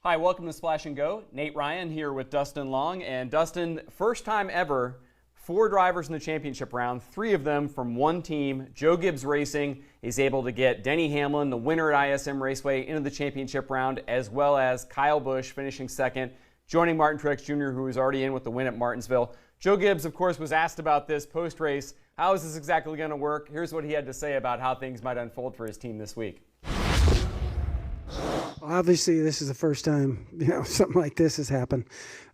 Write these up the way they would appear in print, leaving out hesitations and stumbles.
Hi, welcome to Splash and Go. Nate Ryan here with Dustin Long. And Dustin, first time ever, 4 drivers in the championship round, 3 of them from one team. Joe Gibbs Racing is able to get Denny Hamlin, the winner at ISM Raceway, into the championship round, as well as Kyle Busch finishing second, joining Martin Truex Jr., who was already in with the win at Martinsville. Joe Gibbs, of course, was asked about this post-race. How is this exactly going to work? Here's what he had to say about how things might unfold for his team this week. Obviously, this is the first time something like this has happened.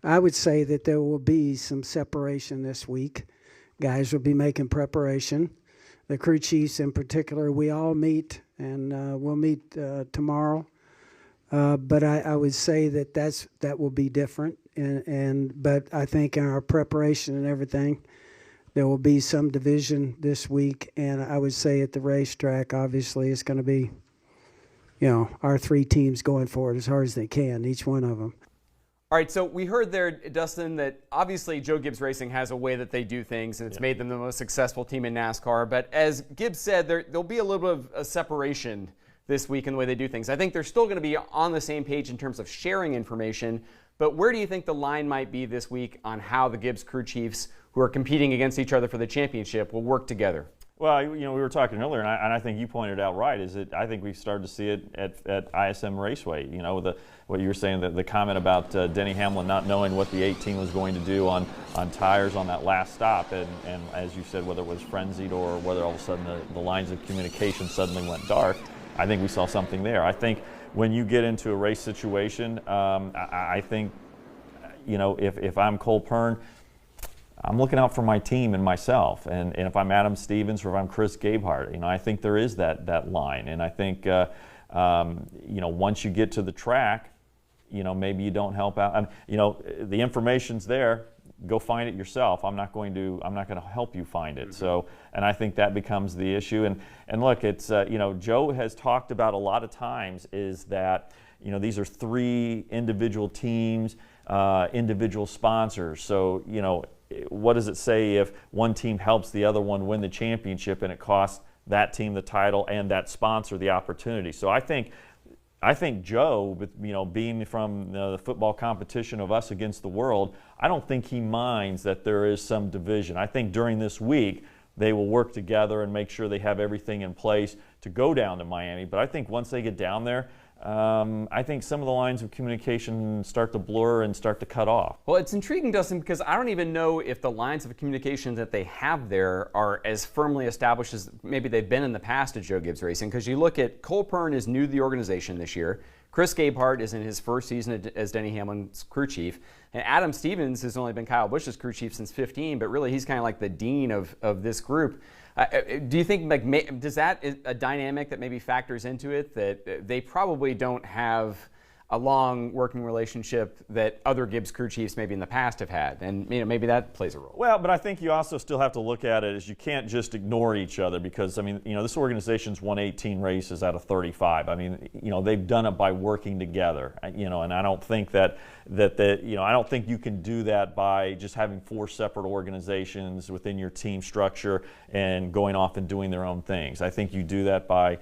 I would say that there will be some separation this week. Guys will be making preparation. The crew chiefs in particular, we all meet, and we'll meet tomorrow. But I would say that will be different. But I think in our preparation and everything, there will be some division this week. And I would say at the racetrack, obviously, it's going to be our 3 teams going forward as hard as they can, each one of them. All right, so we heard there, Dustin, that obviously Joe Gibbs Racing has a way that they do things, and it's made them the most successful team in NASCAR. But as Gibbs said, there'll be a little bit of a separation this week in the way they do things. I think they're still going to be on the same page in terms of sharing information, but where do you think the line might be this week on how the Gibbs crew chiefs, who are competing against each other for the championship, will work together? Well, we were talking earlier, and I think you pointed out right, is that I think we've started to see it at ISM Raceway. What you were saying, the comment about Denny Hamlin not knowing what the 18 was going to do on tires on that last stop, and as you said, whether it was frenzied or whether all of a sudden the lines of communication suddenly went dark, I think we saw something there. I think when you get into a race situation, I think, if I'm Cole Pearn, I'm looking out for my team and myself, and if I'm Adam Stevens or if I'm Chris Gabehart, I think there is that line, and I think once you get to the track, maybe you don't help out. The information's there. Go find it yourself. I'm not going to help you find it. So, and I think that becomes the issue. And look, it's Joe has talked about a lot of times is that these are 3 individual teams, individual sponsors. So what does it say if one team helps the other one win the championship and it costs that team the title and that sponsor the opportunity? So I think Joe, being from the football competition of us against the world, I don't think he minds that there is some division. I think during this week they will work together and make sure they have everything in place to go down to Miami. But I think once they get down there, I think some of the lines of communication start to blur and start to cut off. Well, it's intriguing, Dustin, because I don't even know if the lines of communication that they have there are as firmly established as maybe they've been in the past at Joe Gibbs Racing. Because you look at Cole Pearn is new to the organization this year. Chris Gabehart is in his first season as Denny Hamlin's crew chief. And Adam Stevens has only been Kyle Busch's crew chief since 2015, but really he's kind of like the dean of this group. Do you think, does that a dynamic that maybe factors into it, that they probably don't have a long working relationship that other Gibbs crew chiefs maybe in the past have had, and maybe that plays a role? Well, but I think you also still have to look at it as you can't just ignore each other, because this organization's won 18 races out of 35. They've done it by working together. And I don't think I don't think you can do that by just having 4 separate organizations within your team structure and going off and doing their own things. I think you do that by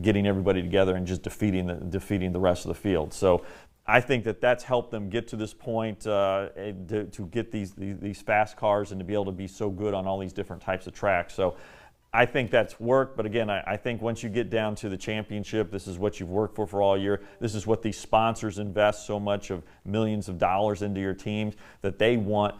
getting everybody together and just defeating the rest of the field. So I think that's helped them get to this point to get these fast cars and to be able to be so good on all these different types of tracks. So I think that's worked, but again, I think once you get down to the championship, this is what you've worked for all year. This is what these sponsors invest so much of millions of dollars into your teams that they want.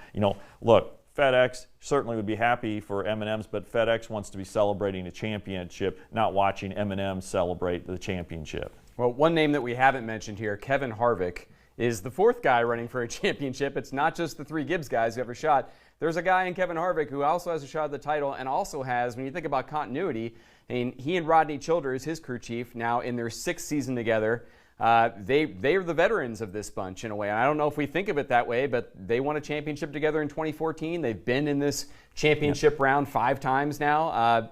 Look, FedEx certainly would be happy for M&M's, but FedEx wants to be celebrating a championship, not watching M&M's celebrate the championship. Well, one name that we haven't mentioned here, Kevin Harvick, is the 4th guy running for a championship. It's not just the 3 Gibbs guys who have a shot. There's a guy in Kevin Harvick who also has a shot at the title and also has, when you think about continuity, he and Rodney Childers, his crew chief, now in their 6th season together, they are the veterans of this bunch in a way. And I don't know if we think of it that way, but they won a championship together in 2014. They've been in this championship round 5 times now.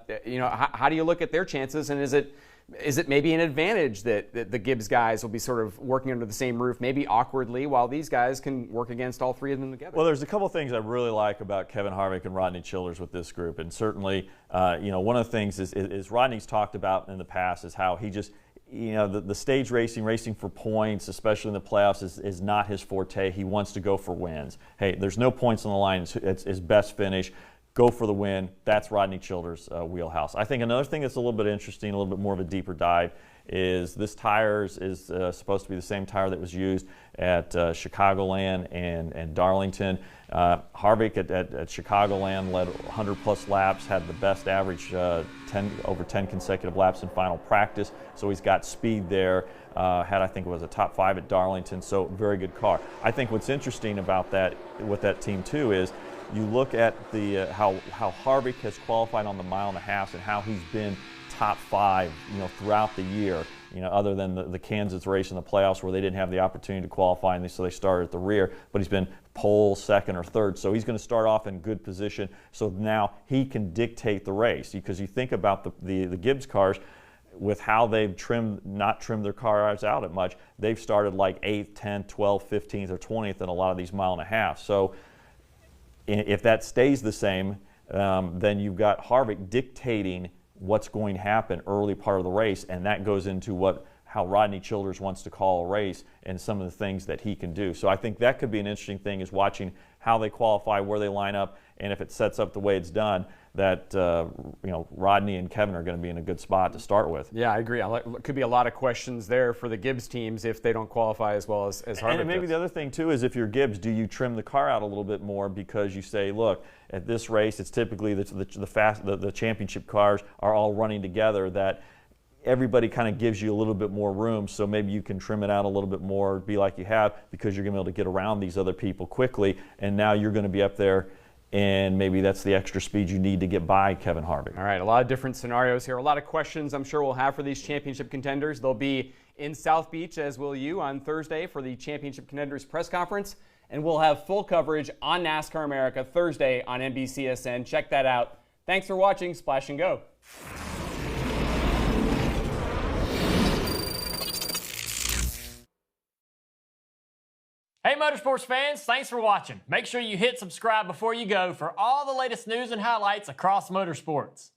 How do you look at their chances, and is it maybe an advantage that the Gibbs guys will be sort of working under the same roof, maybe awkwardly, while these guys can work against all 3 of them together? Well, there's a couple things I really like about Kevin Harvick and Rodney Childers with this group, and certainly, one of the things is Rodney's talked about in the past is how he just the stage racing for points, especially in the playoffs, is not his forte. He wants to go for wins. Hey, there's no points on the line. It's best finish. Go for the win. That's Rodney Childers' wheelhouse. I think another thing that's a little bit interesting, a little bit more of a deeper dive, is this tire is supposed to be the same tire that was used at Chicagoland and Darlington. Harvick at Chicagoland led 100-plus laps, had the best average over 10 consecutive laps in final practice, so he's got speed there. I think it was a top 5 at Darlington, so very good car. I think what's interesting about that, with that team too, is you look at the how Harvick has qualified on the mile and a half and how he's been top 5, throughout the year, other than the Kansas race in the playoffs where they didn't have the opportunity to qualify, and so they started at the rear, but he's been pole, second, or third, so he's going to start off in good position, so now he can dictate the race, because you think about the Gibbs cars, with how they've not trimmed their cars out at much, they've started like 8th, 10th, 12th, 15th, or 20th in a lot of these mile and a half. So if that stays the same, then you've got Harvick dictating what's going to happen early part of the race, and that goes into how Rodney Childers wants to call a race and some of the things that he can do. So I think that could be an interesting thing, is watching how they qualify, where they line up, and if it sets up the way it's done, that Rodney and Kevin are going to be in a good spot to start with. Yeah, I agree. Could be a lot of questions there for the Gibbs teams if they don't qualify as well as Harvick. And maybe the other thing too is, if you're Gibbs, do you trim the car out a little bit more, because you say, look, at this race, it's typically the championship cars are all running together, that everybody kind of gives you a little bit more room, so maybe you can trim it out a little bit more, be like you have, because you're going to be able to get around these other people quickly, and now you're going to be up there, and maybe that's the extra speed you need to get by Kevin Harvick. All right, a lot of different scenarios here, a lot of questions I'm sure we'll have for these championship contenders. They'll be in South Beach, as will you, on Thursday for the championship contenders press conference, and we'll have full coverage on NASCAR America Thursday on NBCSN. Check that out. Thanks for watching Splash and Go. Hey Motorsports fans, thanks for watching. Make sure you hit subscribe before you go for all the latest news and highlights across motorsports.